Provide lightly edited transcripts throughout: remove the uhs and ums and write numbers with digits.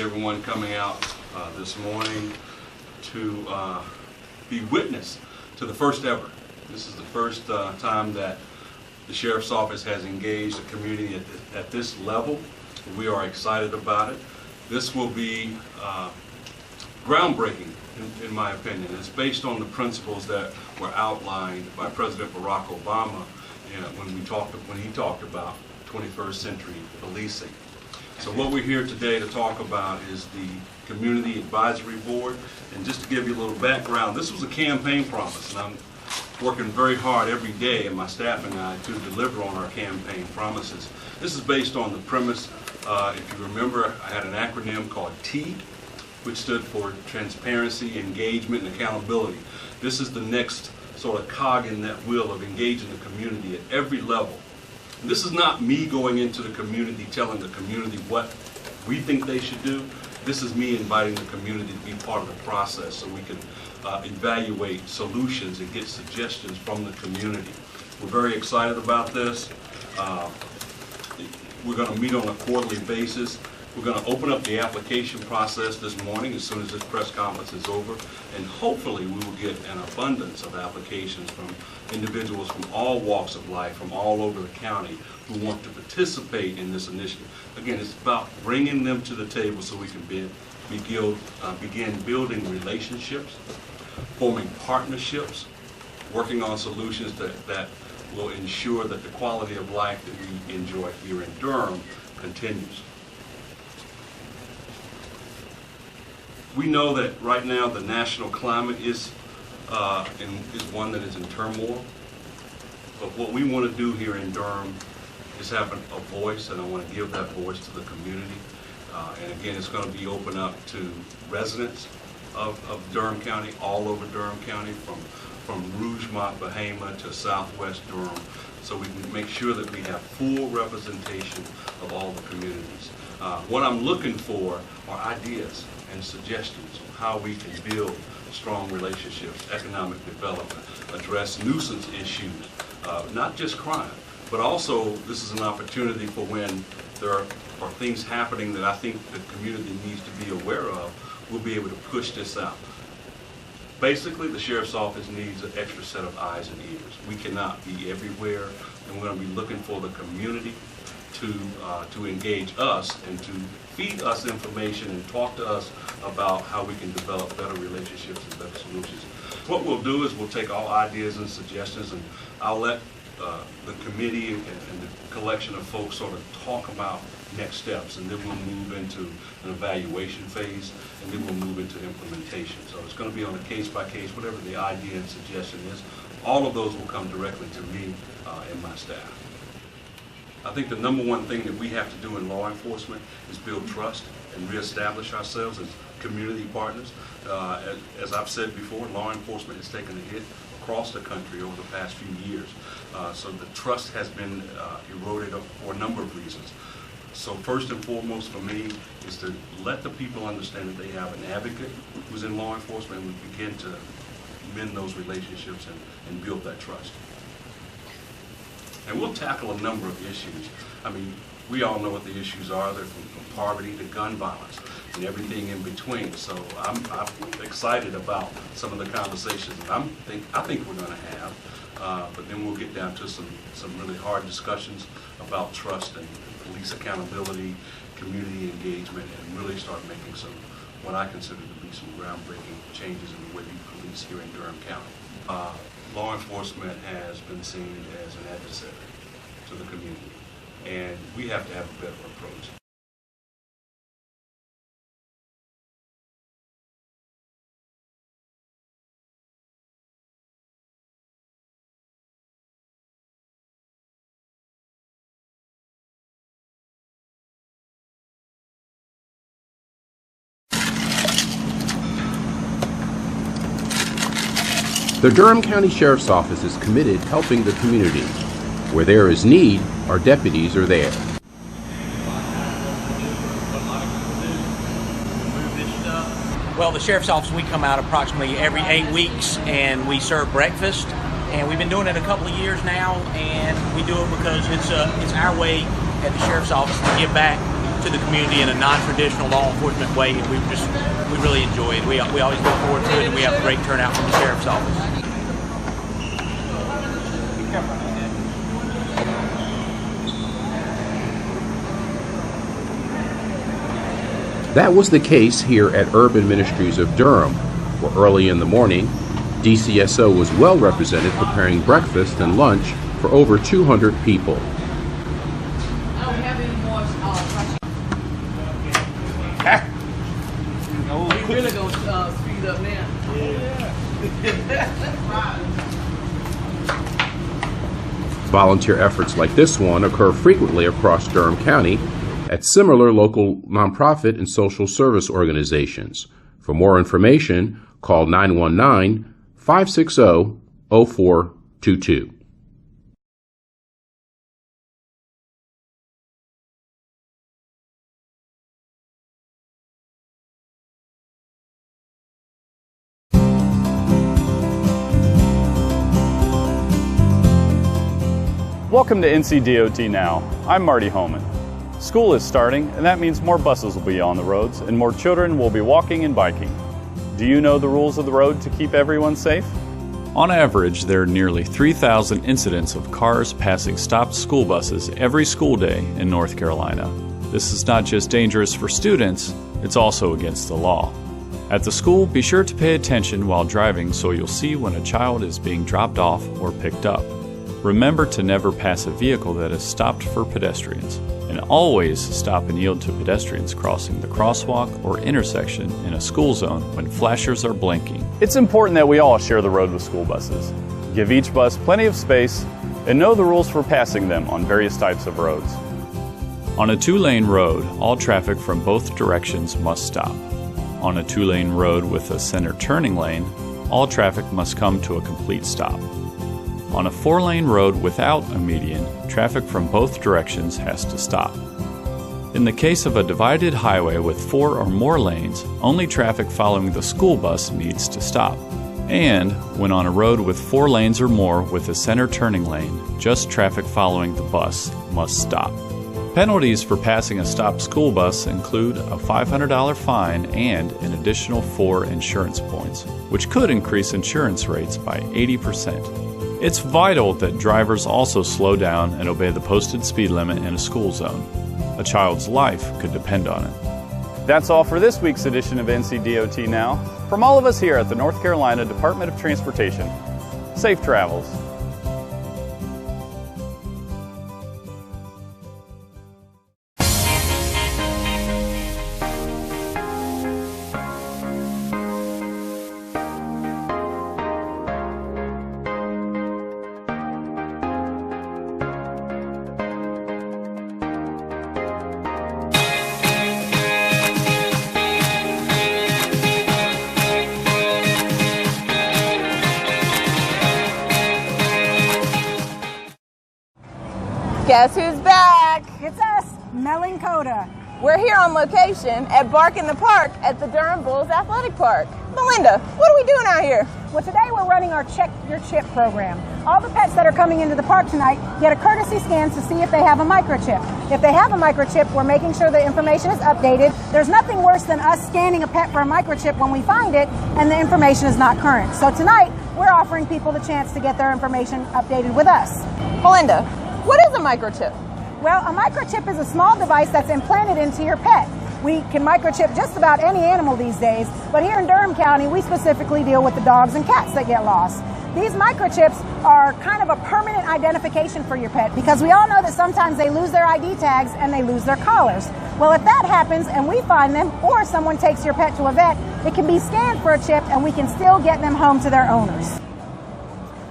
everyone coming out this morning to be witness to the first ever. This is the first time that the Sheriff's Office has engaged the community at this level. We are excited about it. This will be groundbreaking, in my opinion. It's based on the principles that were outlined by President Barack Obama when he talked about 21st century policing. So what we're here today to talk about is the Community Advisory Board. And just to give you a little background, this was a campaign promise, and I'm working very hard every day, and my staff and I, to deliver on our campaign promises. This is based on the premise, if you remember, I had an acronym called T, which stood for Transparency, Engagement, and Accountability. This is the next sort of cog in that wheel of engaging the community at every level. And this is not me going into the community telling the community what we think they should do. This is me inviting the community to be part of the process so we can evaluate solutions and get suggestions from the community. We're very excited about this. We're going to meet on a quarterly basis. We're going to open up the application process this morning as soon as this press conference is over, and hopefully we will get an abundance of applications from individuals from all walks of life, from all over the county, who want to participate in this initiative. Again, it's about bringing them to the table so we can begin building relationships, forming partnerships, working on solutions that will ensure that the quality of life that we enjoy here in Durham continues. We know that right now the national climate is one that is in turmoil. But what we want to do here in Durham is have a voice, and I want to give that voice to the community. And again, it's going to be open up to residents of Durham County, all over Durham County, from Rougemont, Bahama to Southwest Durham, so we can make sure that we have full representation of all the communities. What I'm looking for are ideas and suggestions on how we can build strong relationships, economic development, address nuisance issues, not just crime, but also this is an opportunity for when there are things happening that I think the community needs to be aware of, we'll be able to push this out. Basically, the Sheriff's Office needs an extra set of eyes and ears. We cannot be everywhere, and we're going to be looking for the community to engage us and to feed us information and talk to us about how we can develop better relationships and better solutions. What we'll do is we'll take all ideas and suggestions, and I'll let the committee and the collection of folks sort of talk about next steps, and then we'll move into an evaluation phase, and then we'll move into implementation. So it's going to be on a case-by-case, whatever the idea and suggestion is. All of those will come directly to me and my staff. I think the number one thing that we have to do in law enforcement is build trust and reestablish ourselves as community partners. As I've said before, law enforcement has taken a hit across the country over the past few years. So the trust has been eroded for a number of reasons. So first and foremost for me is to let the people understand that they have an advocate who's in law enforcement, and we begin to mend those relationships and build that trust. And we'll tackle a number of issues. I mean, we all know what the issues are. They're from poverty to gun violence and everything in between. So I'm excited about some of the conversations that I think we're going to have. But then we'll get down to some really hard discussions about trust and police accountability, community engagement, and really start making some, what I consider to be some groundbreaking changes in the way we police here in Durham County. Law enforcement has been seen as an adversary to the community, and we have to have a better approach. The Durham County Sheriff's Office is committed to helping the community. Where there is need, our deputies are there. Well, the Sheriff's Office, we come out approximately every 8 weeks and we serve breakfast. And we've been doing it a couple of years now, and we do it because it's our way at the Sheriff's Office to give back to the community in a non-traditional law enforcement way, and we really enjoy it. We always look forward to it, and we have a great turnout from the Sheriff's Office. That was the case here at Urban Ministries of Durham, where early in the morning, DCSO was well represented preparing breakfast and lunch for over 200 people. We really gonna speed up now. Volunteer efforts like this one occur frequently across Durham County at similar local nonprofit and social service organizations. For more information, call 919-560-0422. Welcome to NCDOT Now. I'm Marty Homan. School is starting, and that means more buses will be on the roads and more children will be walking and biking. Do you know the rules of the road to keep everyone safe? On average, there are nearly 3,000 incidents of cars passing stopped school buses every school day in North Carolina. This is not just dangerous for students, it's also against the law. At the school, be sure to pay attention while driving so you'll see when a child is being dropped off or picked up. Remember to never pass a vehicle that is stopped for pedestrians, and always stop and yield to pedestrians crossing the crosswalk or intersection in a school zone when flashers are blinking. It's important that we all share the road with school buses. Give each bus plenty of space and know the rules for passing them on various types of roads. On a two-lane road, all traffic from both directions must stop. On a two-lane road with a center turning lane, all traffic must come to a complete stop. On a four-lane road without a median, traffic from both directions has to stop. In the case of a divided highway with 4 or more lanes, only traffic following the school bus needs to stop. And when on a road with 4 lanes or more with a center turning lane, just traffic following the bus must stop. Penalties for passing a stopped school bus include a $500 fine and an additional 4 insurance points, which could increase insurance rates by 80%. It's vital that drivers also slow down and obey the posted speed limit in a school zone. A child's life could depend on it. That's all for this week's edition of NCDOT Now. From all of us here at the North Carolina Department of Transportation, safe travels. Guess who's back? It's us, Mel and Coda. We're here on location at Bark in the Park at the Durham Bulls Athletic Park. Melinda, what are we doing out here? Well, today we're running our Check Your Chip program. All the pets that are coming into the park tonight get a courtesy scan to see if they have a microchip. If they have a microchip, we're making sure the information is updated. There's nothing worse than us scanning a pet for a microchip when we find it and the information is not current. So tonight, we're offering people the chance to get their information updated with us. Melinda, what is a microchip? Well, a microchip is a small device that's implanted into your pet. We can microchip just about any animal these days, but here in Durham County, we specifically deal with the dogs and cats that get lost. These microchips are kind of a permanent identification for your pet because we all know that sometimes they lose their ID tags and they lose their collars. Well, if that happens and we find them or someone takes your pet to a vet, it can be scanned for a chip and we can still get them home to their owners.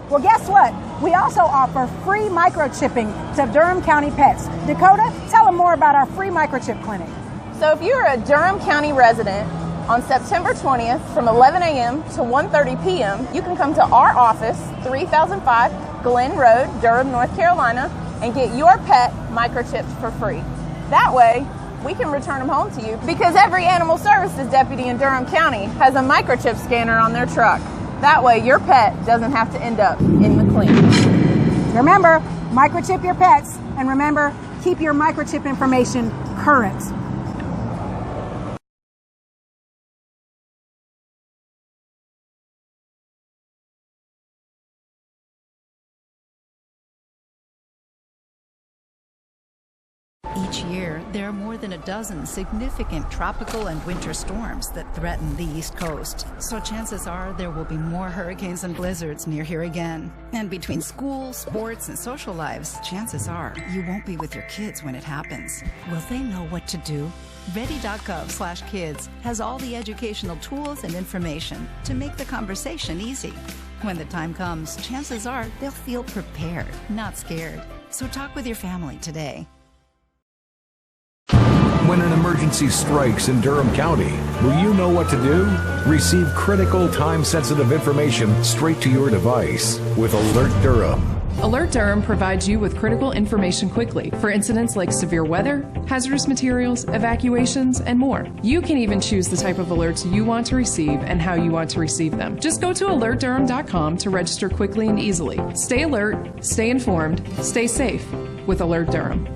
Well, guess what? We also offer free microchipping to Durham County pets. Dakota, tell them more about our free microchip clinic. So if you're a Durham County resident, on September 20th from 11 a.m. to 1:30 p.m., you can come to our office, 3005 Glen Road, Durham, North Carolina, and get your pet microchipped for free. That way, we can return them home to you because every animal services deputy in Durham County has a microchip scanner on their truck. That way, your pet doesn't have to end up in the clean. Remember, microchip your pets, and remember, keep your microchip information current. Each year, there are more than a dozen significant tropical and winter storms that threaten the East Coast. So chances are there will be more hurricanes and blizzards near here again. And between school, sports, and social lives, chances are you won't be with your kids when it happens. Will they know what to do? Ready.gov/kids has all the educational tools and information to make the conversation easy. When the time comes, chances are they'll feel prepared, not scared. So talk with your family today. When an emergency strikes in Durham County, will you know what to do? Receive critical, time-sensitive information straight to your device with Alert Durham. Alert Durham provides you with critical information quickly for incidents like severe weather, hazardous materials, evacuations, and more. You can even choose the type of alerts you want to receive and how you want to receive them. Just go to alertdurham.com to register quickly and easily. Stay alert, stay informed, stay safe with Alert Durham.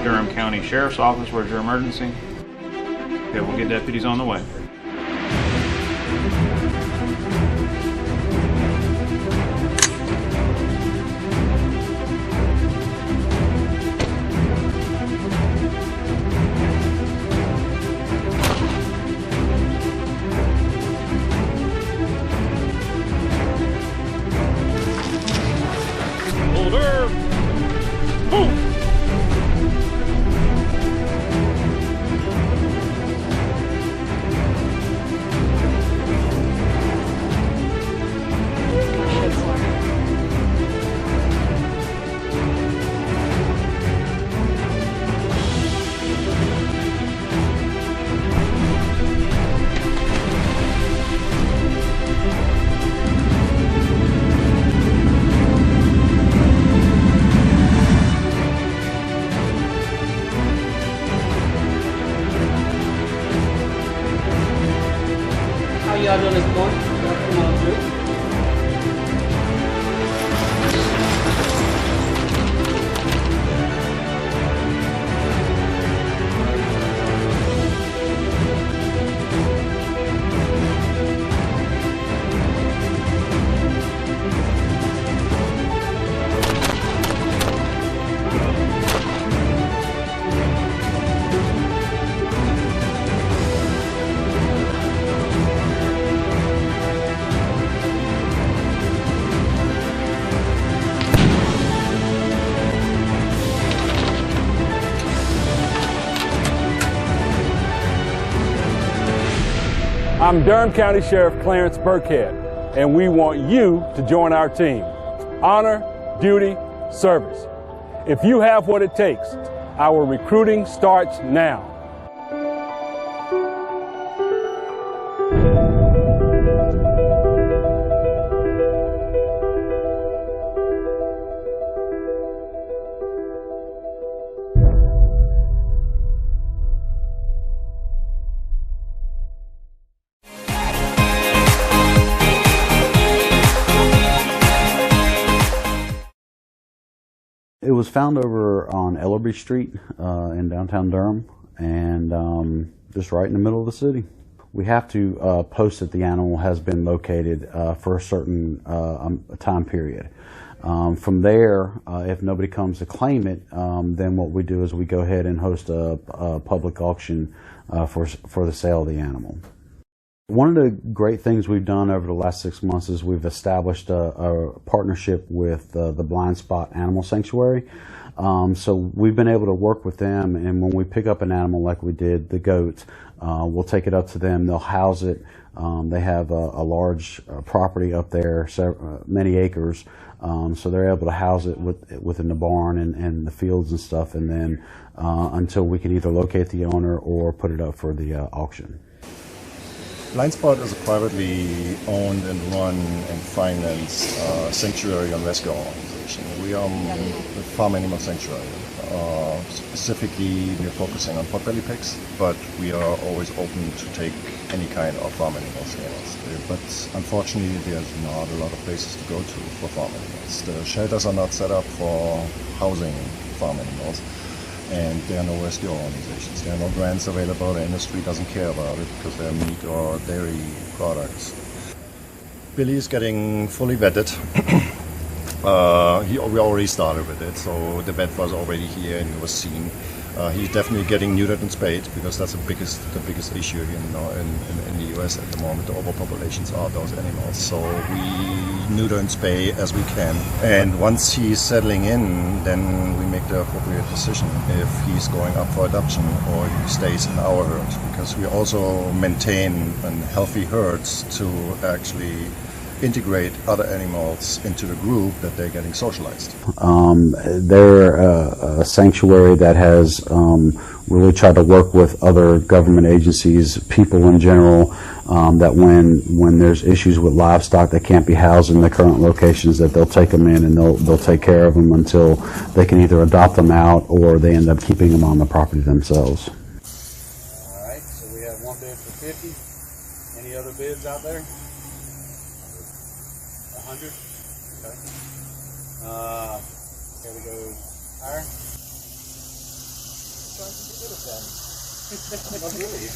Durham County Sheriff's Office, where's your emergency? Okay, we'll get deputies on the way. Order! Move! How y'all doing this morning? Come on through. I'm Durham County Sheriff Clarence Burkhead, and we want you to join our team. Honor, duty, service. If you have what it takes, our recruiting starts now. It was found over on Ellerby Street in downtown Durham, and just right in the middle of the city. We have to post that the animal has been located for a certain time period. From there, if nobody comes to claim it, then what we do is we go ahead and host a public auction for the sale of the animal. One of the great things we've done over the last 6 months is we've established a partnership with the Blind Spot Animal Sanctuary. So we've been able to work with them, and when we pick up an animal like we did the goat, we'll take it up to them. They'll house it. They have a large property up there, many acres, so they're able to house it within the barn and the fields and stuff, and then until we can either locate the owner or put it up for the auction. Blind Spot is a privately owned and run and financed sanctuary and rescue organization. We are a farm animal sanctuary. Specifically, we're focusing on potbelly pigs, but we are always open to take any kind of farm animals here. But unfortunately, there's not a lot of places to go to for farm animals. The shelters are not set up for housing farm animals, and there are no rescue organizations. There are no grants available. The industry doesn't care about it because they're meat or dairy products. Billy is getting fully vetted. We already started with it, so the vet was already here and he was seen. He's definitely getting neutered and spayed because that's the biggest issue in the US at the moment. The overpopulations are those animals, so we neuter and spay as we can. And once he's settling in, then we make the appropriate decision if he's going up for adoption or he stays in our herd, because we also maintain healthy herds to actually integrate other animals into the group that they're getting socialized. They're a sanctuary that has really tried to work with other government agencies, people in general, that when there's issues with livestock that can't be housed in the current locations, that they'll take them in and they'll take care of them until they can either adopt them out or they end up keeping them on the property themselves. All right, so we have one bid for 50. Any other bids out there? 100. Okay. Here we go. Higher. Not really.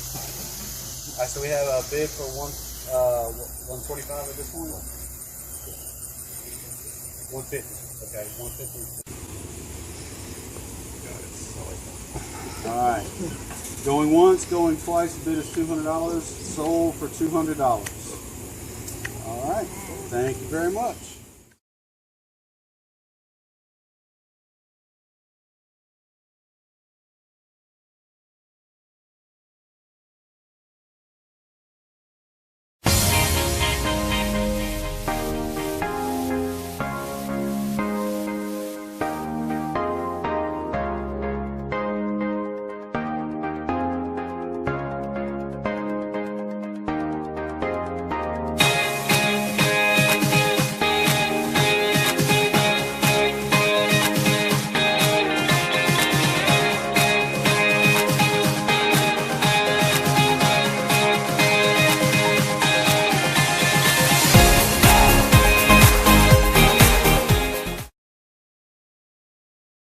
All right, so we have a bid for 125 at this point. 150. Okay, 150. All right. Going once, going twice. The bid is $200. Sold for $200. All right. Thank you very much.